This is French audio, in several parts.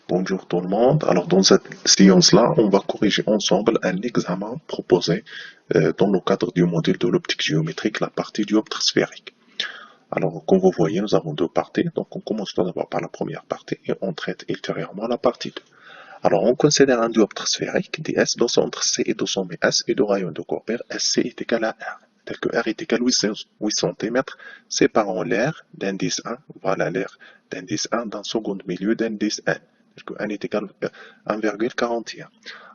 Bonjour tout le monde. Alors dans cette séance-là, on va corriger ensemble un examen proposé dans le cadre du module de l'optique géométrique, la partie dioptre sphérique. Alors comme vous voyez, nous avons deux parties. Donc on commence tout d'abord par la première partie et on traite ultérieurement la partie 2. Alors on considère un dioptre sphérique ds dont centre C et de sommet S et de rayon de courbure SC est égal à R, tel que R est égal à 8 cm, séparant l'air d'indice 1, voilà l'air d'indice 1 d'un second milieu d'indice N, tel que N est égal à 1,41.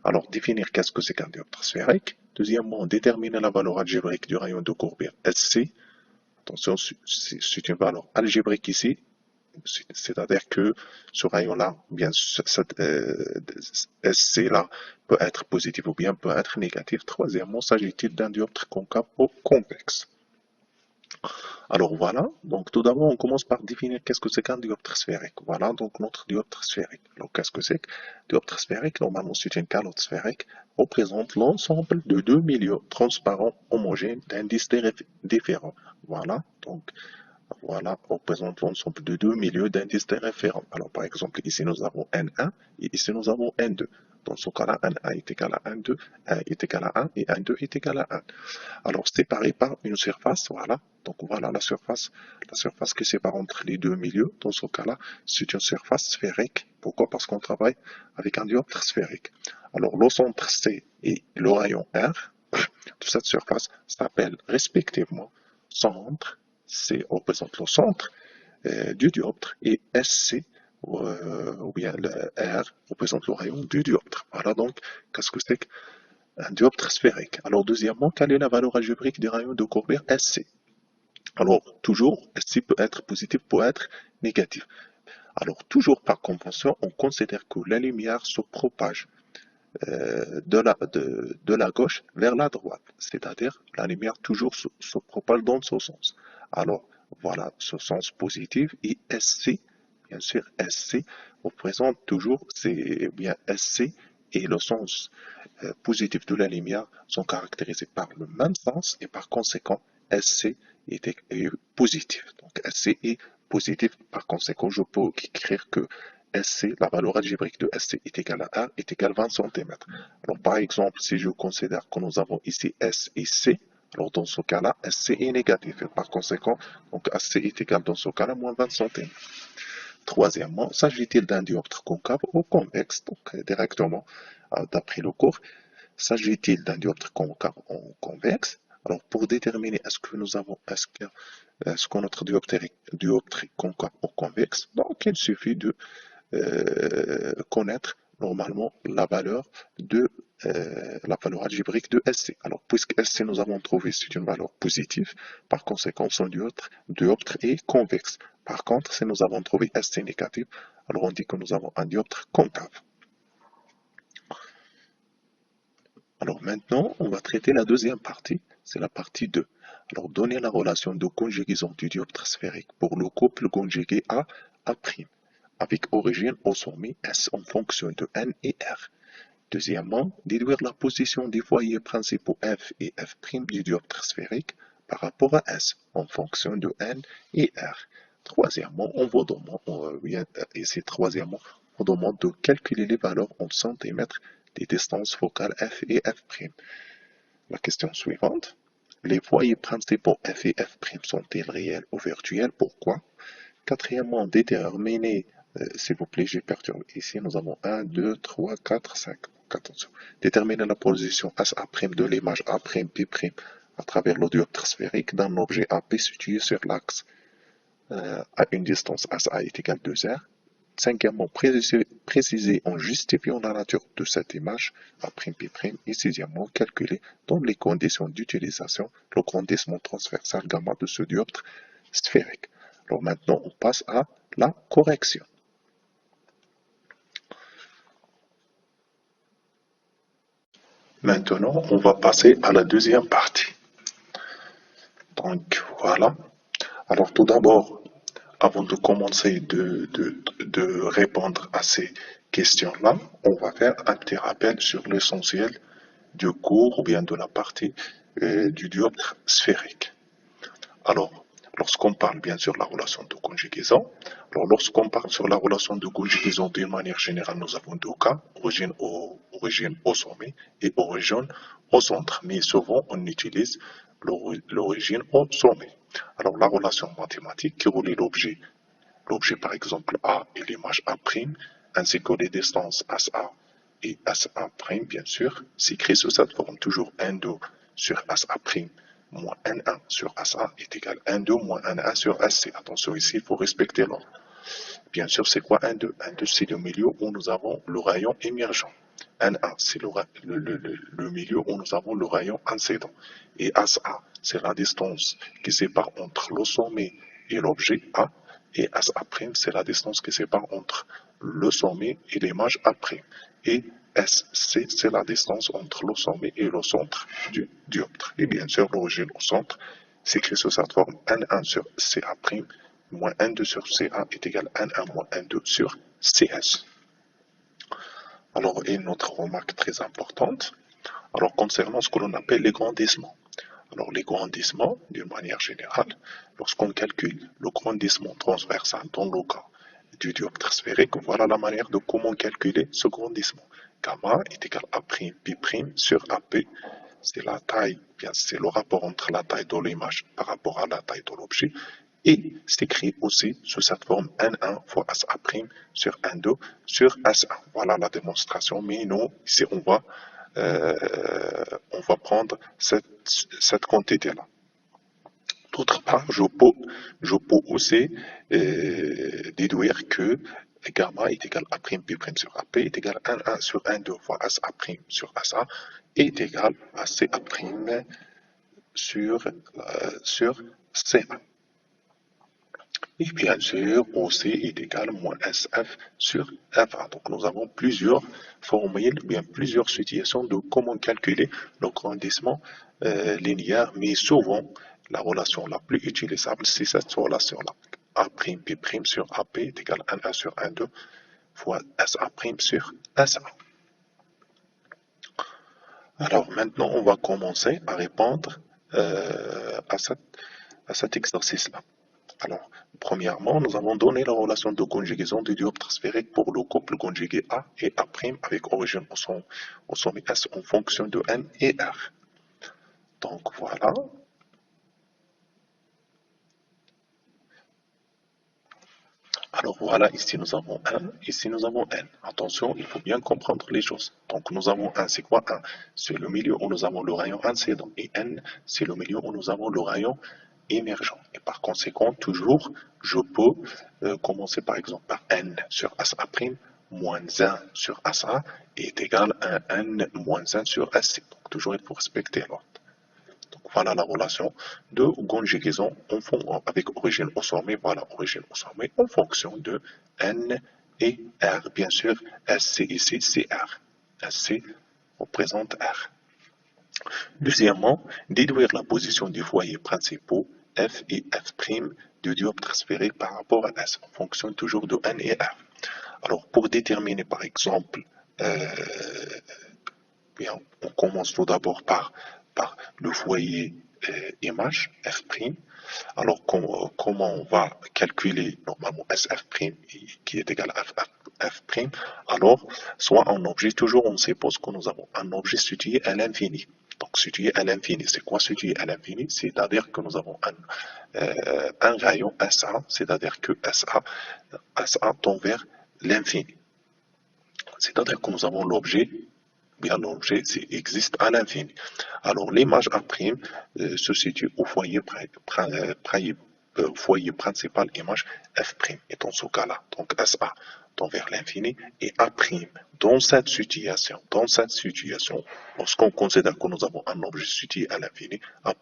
Alors définir qu'est-ce que c'est qu'un dioptre sphérique. Deuxièmement, déterminer la valeur algébrique du rayon de courbure SC. Attention, c'est une valeur algébrique ici, c'est-à-dire que ce rayon-là, bien cette SC-là peut être positif ou bien peut être négatif. Troisièmement, s'agit-il d'un dioptre concave ou convexe? Alors voilà, donc tout d'abord on commence par définir qu'est-ce que c'est qu'un dioptre sphérique. Voilà donc notre dioptre sphérique. Alors qu'est-ce que c'est que dioptre sphérique? Normalement c'est une calotte sphérique, représente l'ensemble de deux milieux transparents homogènes d'indices différents. Voilà, donc voilà, représente l'ensemble de deux milieux d'indices de référence. Alors, par exemple, ici nous avons N1 et ici nous avons N2. Dans ce cas-là, N1 est égal à N2, 1 est égal à 1 et N2 est égal à 1. Alors, séparé par une surface, voilà. Donc, voilà la surface qui sépare entre les deux milieux. Dans ce cas-là, c'est une surface sphérique. Pourquoi? Parce qu'on travaille avec un dioptre sphérique. Alors, le centre C et le rayon R de cette surface s'appellent respectivement centre. C représente le centre du dioptre et SC ou bien le R représente le rayon du dioptre. Voilà donc qu'est-ce que c'est qu'un dioptre sphérique. Alors deuxièmement, quelle est la valeur algébrique du rayon de courbure SC? Alors toujours, SC peut être positif, peut être négatif. Alors toujours par convention, on considère que la lumière se propage de la gauche vers la droite, c'est-à-dire la lumière toujours se propage dans ce sens. Alors voilà ce sens positif et SC, bien sûr SC représente toujours, c'est bien SC et le sens positif de la lumière sont caractérisés par le même sens et par conséquent SC est positif. Donc SC est positif, par conséquent je peux écrire que SC, la valeur algébrique de SC est égale à R, est égale à 20 cm. Alors par exemple, si je considère que nous avons ici S et C, alors dans ce cas-là, SC est négatif. Et par conséquent, donc SC est égal dans ce cas-là moins 20 cm. Troisièmement, s'agit-il d'un dioptre concave ou convexe? Donc directement, d'après le cours, s'agit-il d'un dioptre concave ou convexe? Alors pour déterminer est-ce que notre dioptre est concave ou convexe, donc il suffit de connaître normalement la valeur algébrique de SC. Alors, puisque SC nous avons trouvé c'est une valeur positive, par conséquent, son dioptre est convexe. Par contre, si nous avons trouvé SC négatif, alors on dit que nous avons un dioptre concave. Alors maintenant, on va traiter la deuxième partie, c'est la partie 2. Alors, donner la relation de conjugaison du dioptre sphérique pour le couple conjugué A, A', avec origine au sommet S en fonction de N et R. Deuxièmement, déduire la position des foyers principaux F et F' du dioptre sphérique par rapport à S en fonction de N et R. Troisièmement, on demande de calculer les valeurs en centimètres des distances focales F et F'. La question suivante. Les foyers principaux F et F' sont-ils réels ou virtuels? Pourquoi? Quatrièmement, déterminer, s'il vous plaît, j'ai perturbé. Ici, nous avons 1, 2, 3, 4, 5. Donc, attention. Déterminer la position SA' de l'image A'B' à travers le dioptre sphérique d'un objet AP situé sur l'axe à une distance SA est égale à 2R. Cinquièmement, préciser en justifiant la nature de cette image A'B'. Et sixièmement, calculer dans les conditions d'utilisation le grandissement transversal gamma de ce dioptre sphérique. Alors maintenant, on passe à la correction. Maintenant, on va passer à la deuxième partie. Donc voilà. Alors tout d'abord, avant de commencer de répondre à ces questions-là, on va faire un petit rappel sur l'essentiel du cours ou bien de la partie du dioptre sphérique. Alors, lorsqu'on parle bien sûr de la relation de conjugaison, alors lorsqu'on parle sur la relation de conjugaison d'une manière générale, nous avons deux cas, origine au sommet et origine au centre. Mais souvent, on utilise l'origine au sommet. Alors la relation mathématique qui relie l'objet par exemple A et l'image A', ainsi que les distances SA et SA', bien sûr, s'écrit sous cette forme toujours N2 sur SA' moins N1 sur SA est égal à N2 moins N1 sur SC. Attention ici, il faut respecter l'ordre. Bien sûr, c'est quoi N2? N2, c'est le milieu où nous avons le rayon émergent. N1, c'est le milieu où nous avons le rayon incident. Et SA, c'est la distance qui sépare entre le sommet et l'objet A. Et SA', c'est la distance qui sépare entre le sommet et l'image A'. Et SC, c'est la distance entre le sommet et le centre du dioptre. Et bien sûr, l'origine au centre s'écrit sous cette forme N1 sur CA' moins N2 sur CA est égal à N1 moins N2 sur CS. Alors, une autre remarque très importante, alors concernant ce que l'on appelle les grandissements. Alors, les grandissements, d'une manière générale, lorsqu'on calcule le grandissement transversal dans le cas du dioptre sphérique, voilà la manière de comment calculer ce grandissement. Gamma est égal à P' sur AP, c'est la taille, bien c'est le rapport entre la taille de l'image par rapport à la taille de l'objet, et s'écrit aussi sous cette forme N1 fois SA' sur N2 sur SA. Voilà la démonstration, mais nous, ici, on va prendre cette quantité-là. D'autre part, je peux aussi déduire que gamma est égal à P' sur AP est égal à N1 sur N2 fois SA' sur SA est égal à CA' sur CA. Et bien sûr, OC est égal à moins SF sur FA. Donc nous avons plusieurs formules, bien plusieurs situations de comment calculer le grandissement linéaire, mais souvent la relation la plus utilisable, c'est cette relation-là. A'P' sur AP est égal à 1 sur 1,2 fois SA' sur SA. Alors maintenant, on va commencer à répondre à cet exercice-là. Alors, premièrement, nous avons donné la relation de conjugaison du dioptre sphérique pour le couple conjugué A et A' avec origine au sommet S en fonction de N et R. Donc voilà. Alors voilà, ici nous avons 1, ici nous avons N. Attention, il faut bien comprendre les choses. Donc nous avons 1, c'est quoi 1? C'est le milieu où nous avons le rayon incident. Et N, c'est le milieu où nous avons le rayon émergent. Et par conséquent, toujours, je peux commencer par exemple par N sur SA' moins 1 sur SA est égal à N moins 1 sur SC. Donc toujours, il faut respecter l'ordre. Donc voilà la relation de conjugaison avec origine au sommet. Voilà, origine au sommet en fonction de N et R. Bien sûr, SC ici, c'est R. SC représente R. Deuxièmement, déduire la position des foyers principaux F et F' du dioptre sphérique par rapport à S en fonction toujours de N et R. Alors, pour déterminer par exemple, bien, on commence tout d'abord par le foyer image F'. Alors, comment on va calculer normalement SF' qui est égal à F'? Alors, soit un objet, toujours on suppose que nous avons un objet situé à l'infini. Donc, situé à l'infini, c'est quoi situé à l'infini? C'est-à-dire que nous avons un rayon SA, c'est-à-dire que SA tend vers l'infini. C'est-à-dire que nous avons l'objet, bien l'objet existe à l'infini. Alors l'image A' se situe au foyer principal image F' est dans ce cas-là. Donc SA tend vers l'infini et A' dans cette situation, lorsqu'on considère que nous avons un objet situé à l'infini, A'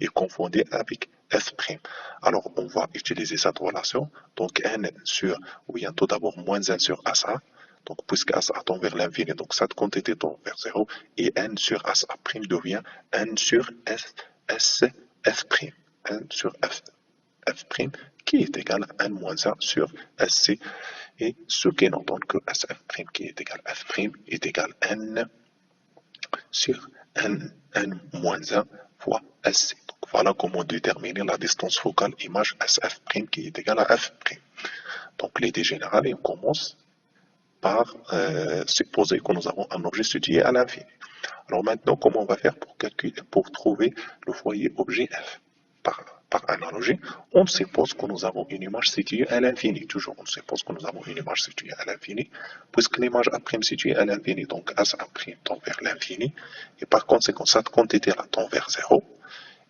est confondu avec F'. Alors on va utiliser cette relation. Donc N sur, oui, tout d'abord moins 1 sur SA. Donc, puisque SA tend vers l'infini, donc cette quantité tend vers 0, et N sur SA' devient N sur F'. N sur F' qui est égal à N moins 1 sur SC, et ce qui n'entend que SF' qui est égal à F' est égal à N sur N moins 1 fois SC. Donc voilà comment déterminer la distance focale image SF' qui est égale à F'. Donc l'idée générale, on commence par supposer que nous avons un objet situé à l'infini. Alors maintenant, comment on va faire pour calculer, pour trouver le foyer objet F? Par analogie, on suppose que nous avons une image située à l'infini. Toujours, on suppose que nous avons une image située à l'infini, puisque l'image A' située à l'infini, donc S' tend vers l'infini, et par conséquent, cette quantité-là tend vers 0.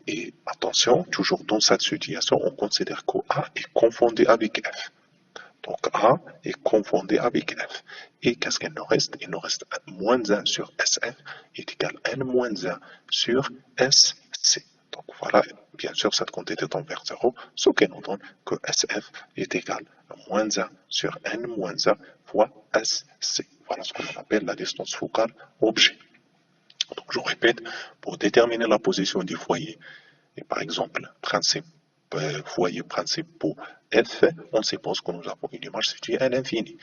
Et attention, toujours dans cette situation, on considère que A est confondu avec F. Donc A est confondu avec F. Et qu'est-ce qu'il nous reste? Il nous reste moins 1 sur SF est égal à N-1 sur SC. Donc voilà, bien sûr, cette quantité tend vers 0, ce qui nous donne que SF est égal à moins 1 sur N-1 fois SC. Voilà ce qu'on appelle la distance focale objet. Donc je répète, pour déterminer la position du foyer, et par exemple, foyer principaux F, on suppose que nous avons une image située à l'infini.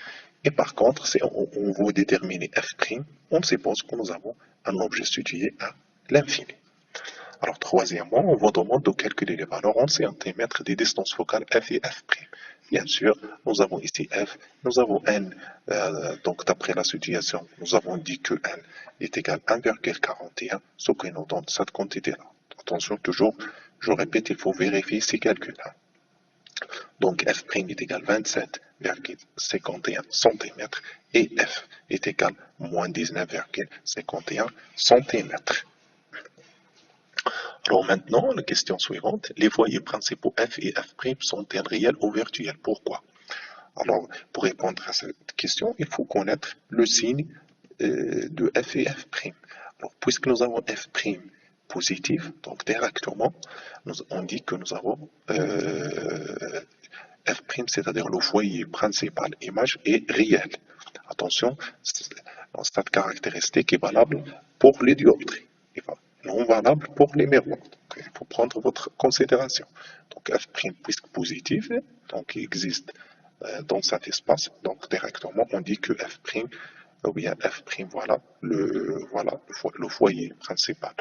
Et par contre, si on veut déterminer F', on suppose que nous avons un objet situé à l'infini. Alors, troisièmement, on vous demande de calculer les valeurs en centimètres des distances focales F et F'. Bien sûr, nous avons ici F, nous avons N, donc d'après la situation, nous avons dit que N est égal à 1,41, ce qui nous donne cette quantité-là. Attention, toujours, je répète, il faut vérifier ces calculs-là. Donc F' est égal à 27,51 cm et F est égal à moins 19,51 cm. Alors maintenant, la question suivante, les foyers principaux F et F' sont-ils réels ou virtuels? Pourquoi? Alors, pour répondre à cette question, il faut connaître le signe de F et F'. Alors, puisque nous avons F' positif, donc directement, on dit que nous avons F', c'est-à-dire le foyer principal image, est réel. Attention, cette caractéristique est valable pour les dioptries, non valable pour les miroirs. Donc, il faut prendre votre considération. Donc F' puisque positif, donc il existe dans cet espace, donc directement on dit que F', ou bien F', voilà le foyer principal,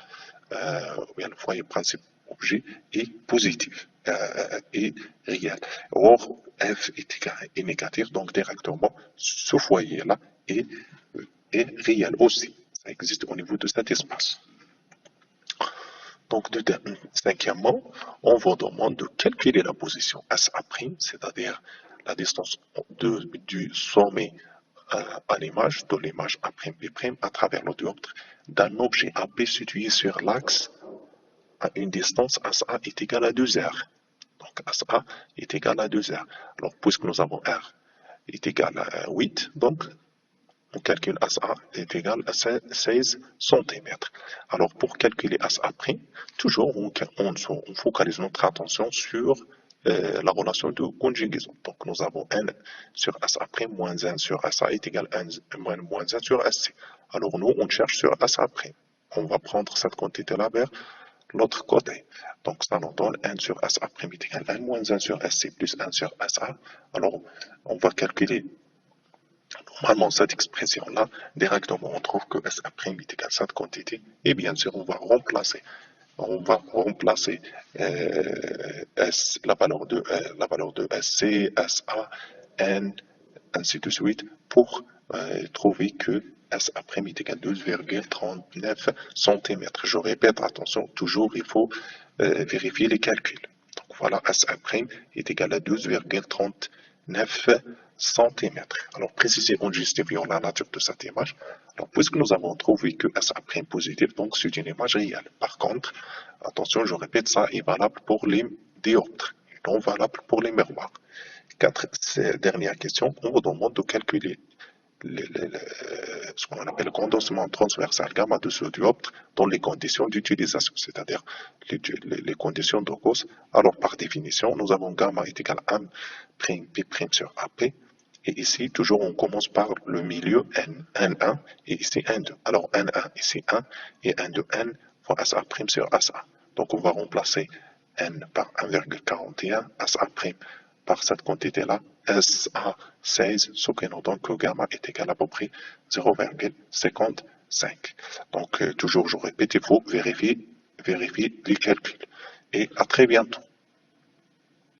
ou bien le foyer principal objet est positif et réel. Or, F est négatif, donc directement, ce foyer-là est réel aussi. Ça existe au niveau de cet espace. Donc, cinquièmement, on vous demande de calculer la position SA', c'est-à-dire la distance du sommet à l'image, de l'image A'B' à travers le dioptre, d'un objet AB situé sur l'axe à une distance SA est égale à 2R. Donc SA est égal à 2R. Alors, puisque nous avons R est égal à 8, donc on calcule SA est égal à 16 cm. Alors, pour calculer SA', toujours on focalise notre attention sur la relation de conjugaison. Donc, nous avons N sur SA' moins 1 sur SA est égal à moins 1 sur SC. Alors, nous, on cherche sur SA'. On va prendre cette quantité-là vers l'autre côté. Donc, ça nous donne 1 sur SA' est égal à 1 moins 1 sur SC plus 1 sur SA. Alors, on va calculer normalement cette expression-là. Directement, on trouve que SA' est égal à cette quantité. Et bien sûr, on va remplacer la valeur de SC, SA, N, ainsi de suite, pour trouver que SA' est égal à 2,39 cm. Je répète, attention, toujours il faut vérifier les calculs. Donc voilà, SA' est égal à 2,39 cm. Alors précisément, en justifiant la nature de cette image. Alors, puisque nous avons trouvé que SA' positif, donc c'est une image réelle. Par contre, attention, je répète, ça est valable pour les dioptres, et non valable pour les miroirs. Dernière question, on vous demande de calculer ce qu'on appelle le condensement transversal gamma de ce dioptre dans les conditions d'utilisation, c'est-à-dire les conditions de cause. Alors, par définition, nous avons gamma est égal à 1' P' sur AP. Et ici, toujours, on commence par le milieu N1 et ici N2. Alors, N1 ici 1 et N2 N fois SA' sur SA. Donc, on va remplacer N par 1,41, SA' par cette quantité-là, SA 16, ce qui nous donne que gamma est égal à peu près 0,55. Donc, toujours, je répète, il faut vérifier vérifier les calculs. Et à très bientôt.